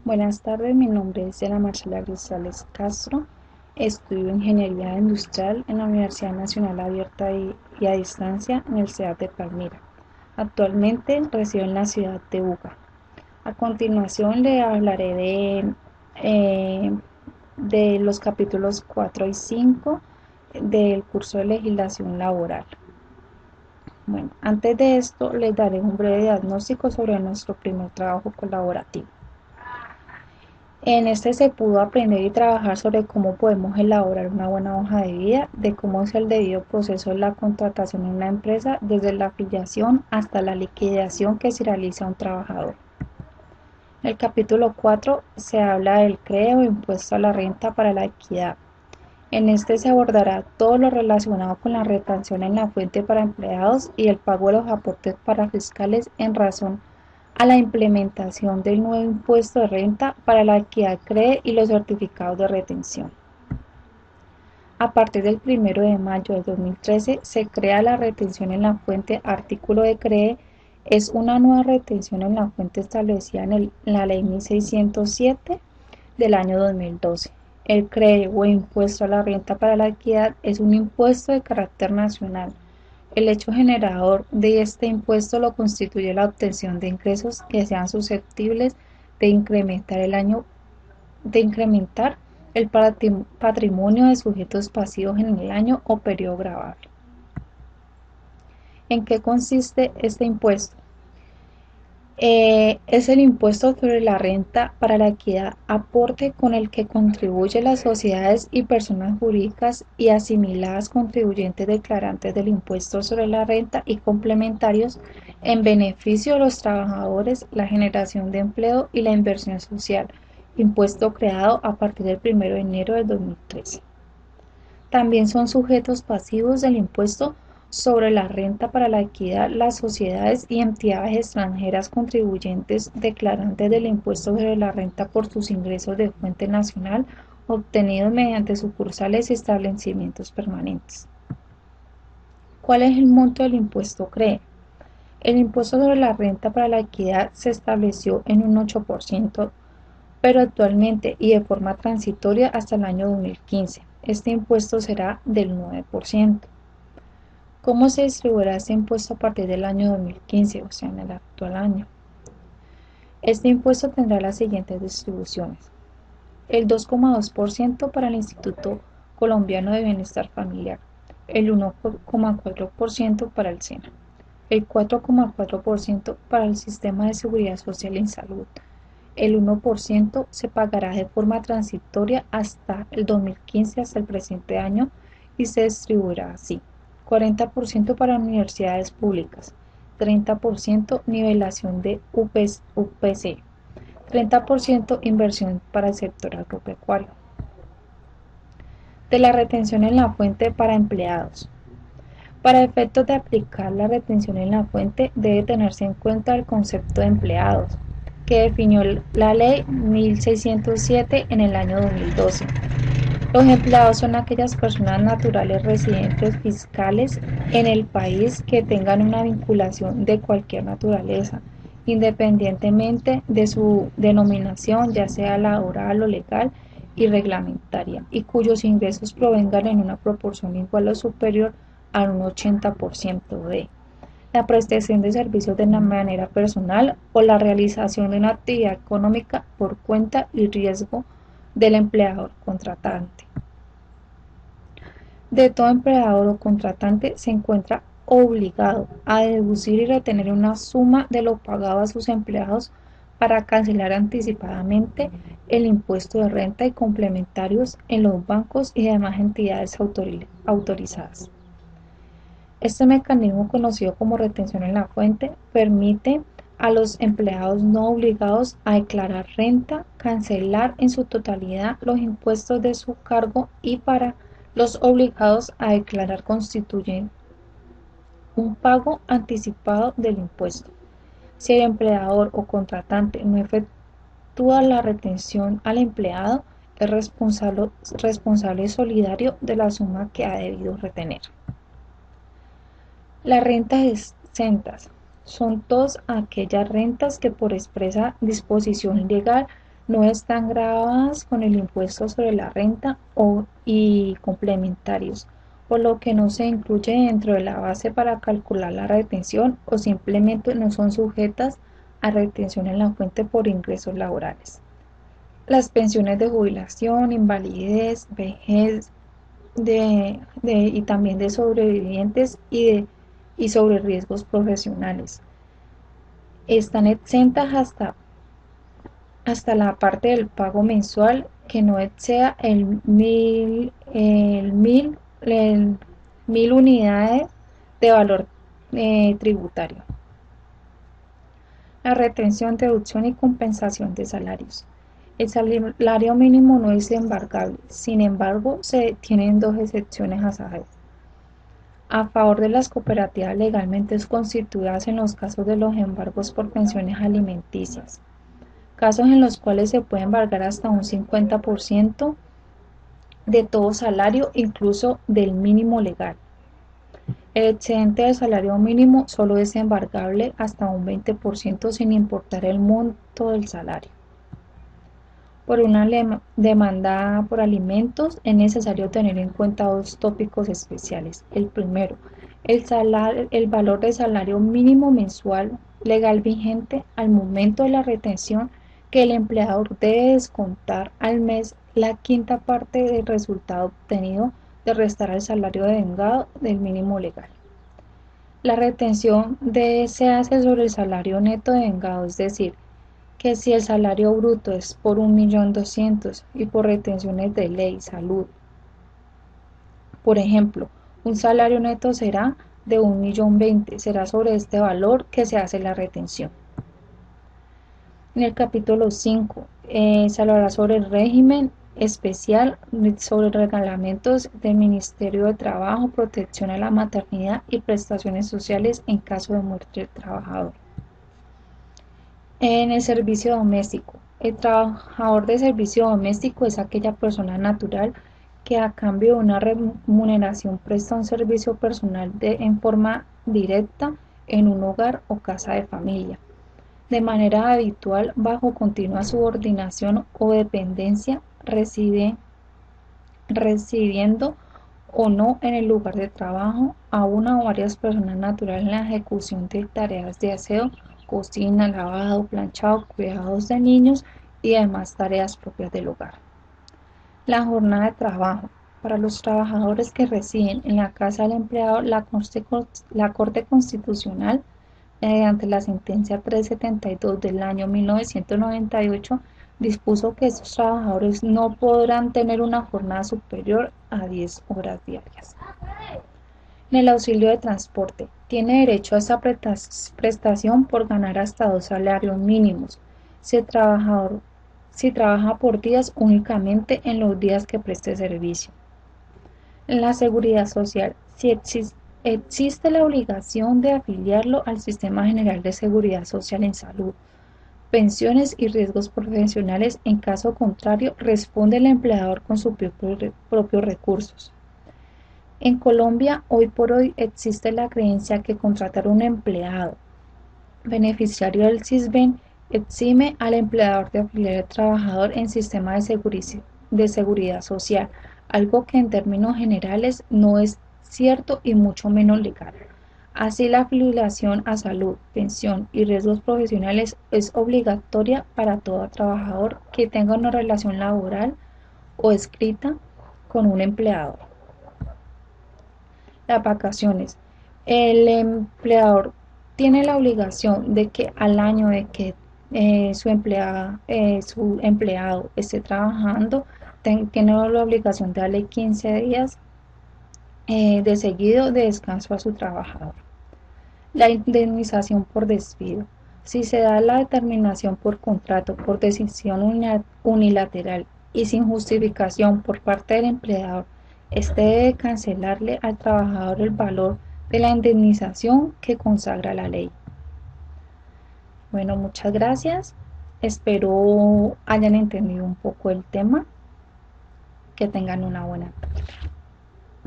Buenas tardes, mi nombre es Diana Marcela Grisales Castro. Estudio Ingeniería Industrial en la Universidad Nacional Abierta y a Distancia en el CEA de Palmira. Actualmente resido en la ciudad de Buga. A continuación le hablaré eh, de los capítulos 4 y 5 del curso de legislación laboral. Bueno, antes de esto les daré un breve diagnóstico sobre nuestro primer trabajo colaborativo. En este se pudo aprender y trabajar sobre cómo podemos elaborar una buena hoja de vida, de cómo es el debido proceso de la contratación en una empresa, desde la afiliación hasta la liquidación que se realiza a un trabajador. En el capítulo 4 se habla del CRE o impuesto a la renta para la equidad. En este se abordará todo lo relacionado con la retención en la fuente para empleados y el pago de los aportes para fiscales en razón a la implementación del nuevo impuesto de renta para la equidad CRE y los certificados de retención. A partir del 1 de mayo de 2013 se crea la retención en la fuente. Artículo de CRE es una nueva retención en la fuente establecida en la Ley 1607 del año 2012. El CRE o impuesto a la renta para la equidad es un impuesto de carácter nacional. El hecho generador de este impuesto lo constituye la obtención de ingresos que sean susceptibles de incrementar el patrimonio de sujetos pasivos en el año o periodo grabable. ¿En qué consiste este impuesto? Es el impuesto sobre la renta para la equidad, aporte con el que contribuyen las sociedades y personas jurídicas y asimiladas contribuyentes declarantes del impuesto sobre la renta y complementarios en beneficio de los trabajadores, la generación de empleo y la inversión social, impuesto creado a partir del 1 de enero de 2013. También son sujetos pasivos del impuesto sobre la renta para la equidad las sociedades y entidades extranjeras contribuyentes declarantes del impuesto sobre la renta por sus ingresos de fuente nacional obtenidos mediante sucursales y establecimientos permanentes. ¿Cuál es el monto del impuesto CRE? El impuesto sobre la renta para la equidad se estableció en un 8%, pero actualmente y de forma transitoria hasta el año 2015. Este impuesto será del 9%. ¿Cómo se distribuirá este impuesto a partir del año 2015, o sea, en el actual año? Este impuesto tendrá las siguientes distribuciones. El 2,2% para el Instituto Colombiano de Bienestar Familiar, el 1,4% para el SENA, el 4,4% para el Sistema de Seguridad Social en Salud. El 1% se pagará de forma transitoria hasta el 2015, hasta el presente año, y se distribuirá así: 40% para universidades públicas, 30% nivelación de UPC, 30% inversión para el sector agropecuario. De la retención en la fuente para empleados. Para efectos de aplicar la retención en la fuente debe tenerse en cuenta el concepto de empleados, que definió la Ley 1607 en el año 2012. Los empleados son aquellas personas naturales residentes fiscales en el país que tengan una vinculación de cualquier naturaleza, independientemente de su denominación, ya sea laboral o legal y reglamentaria, y cuyos ingresos provengan en una proporción igual o superior a un 80% de la prestación de servicios de manera personal o la realización de una actividad económica por cuenta y riesgo del empleador contratante. De todo empleador o contratante se encuentra obligado a deducir y retener una suma de lo pagado a sus empleados para cancelar anticipadamente el impuesto de renta y complementarios en los bancos y demás entidades autorizadas. Este mecanismo, conocido como retención en la fuente, permite a los empleados no obligados a declarar renta cancelar en su totalidad los impuestos de su cargo, y para los obligados a declarar constituyen un pago anticipado del impuesto. Si el empleador o contratante no efectúa la retención al empleado, es responsable solidario de la suma que ha debido retener. Las rentas exentas son todas aquellas rentas que por expresa disposición legal no están gravadas con el impuesto sobre la renta y complementarios, por lo que no se incluye dentro de la base para calcular la retención o simplemente no son sujetas a retención en la fuente por ingresos laborales. Las pensiones de jubilación, invalidez, vejez y también de sobrevivientes y sobre riesgos profesionales están exentas hasta la parte del pago mensual que no exceda el 1000 unidades de valor tributario. La retención, deducción y compensación de salarios. El salario mínimo no es embargable, sin embargo, se tienen dos excepciones a saber. A favor de las cooperativas legalmente constituidas en los casos de los embargos por pensiones alimenticias, casos en los cuales se puede embargar hasta un 50% de todo salario, incluso del mínimo legal. El excedente del salario mínimo solo es embargable hasta un 20% sin importar el monto del salario. Por una demanda por alimentos es necesario tener en cuenta dos tópicos especiales. El primero, el valor del salario mínimo mensual legal vigente al momento de la retención, que el empleador debe descontar al mes la quinta parte del resultado obtenido de restar al salario devengado del mínimo legal. La retención se hace sobre el salario neto devengado, es decir, que si el salario bruto es por 1.200.000 y por retenciones de ley, salud, por ejemplo, un salario neto será de 1.020.000, será sobre este valor que se hace la retención. En el capítulo 5 se hablará sobre el régimen especial, sobre reglamentos del Ministerio de Trabajo, protección a la maternidad y prestaciones sociales en caso de muerte del trabajador. En el servicio doméstico, el trabajador de servicio doméstico es aquella persona natural que a cambio de una remuneración presta un servicio personal en forma directa en un hogar o casa de familia, de manera habitual bajo continua subordinación o dependencia, residiendo o no en el lugar de trabajo, a una o varias personas naturales en la ejecución de tareas de aseo, cocina, lavado, planchado, cuidados de niños y demás tareas propias del hogar. La jornada de trabajo. Para los trabajadores que residen en la casa del empleado, la Corte Constitucional, mediante la sentencia 372 del año 1998, dispuso que estos trabajadores no podrán tener una jornada superior a 10 horas diarias. En el auxilio de transporte, tiene derecho a esta prestación por ganar hasta 2 salarios mínimos, si trabaja por días únicamente en los días que preste servicio. En la seguridad social, si existe la obligación de afiliarlo al Sistema General de Seguridad Social en salud, pensiones y riesgos profesionales. En caso contrario, responde el empleador con sus propios recursos. En Colombia, hoy por hoy, existe la creencia que contratar a un empleado beneficiario del SISBEN exime al empleador de afiliar al trabajador en sistema de seguridad social, algo que en términos generales no es cierto y mucho menos legal. Así, la afiliación a salud, pensión y riesgos profesionales es obligatoria para todo trabajador que tenga una relación laboral o escrita con un empleador. Las vacaciones. El empleador tiene la obligación de que al año de que su empleado esté trabajando, tiene la obligación de darle 15 días de seguido de descanso a su trabajador. La indemnización por despido. Si se da la determinación por contrato, por decisión unilateral y sin justificación por parte del empleador, este debe cancelarle al trabajador el valor de la indemnización que consagra la ley. Bueno, muchas gracias. Espero hayan entendido un poco el tema. Que tengan una buena tarde.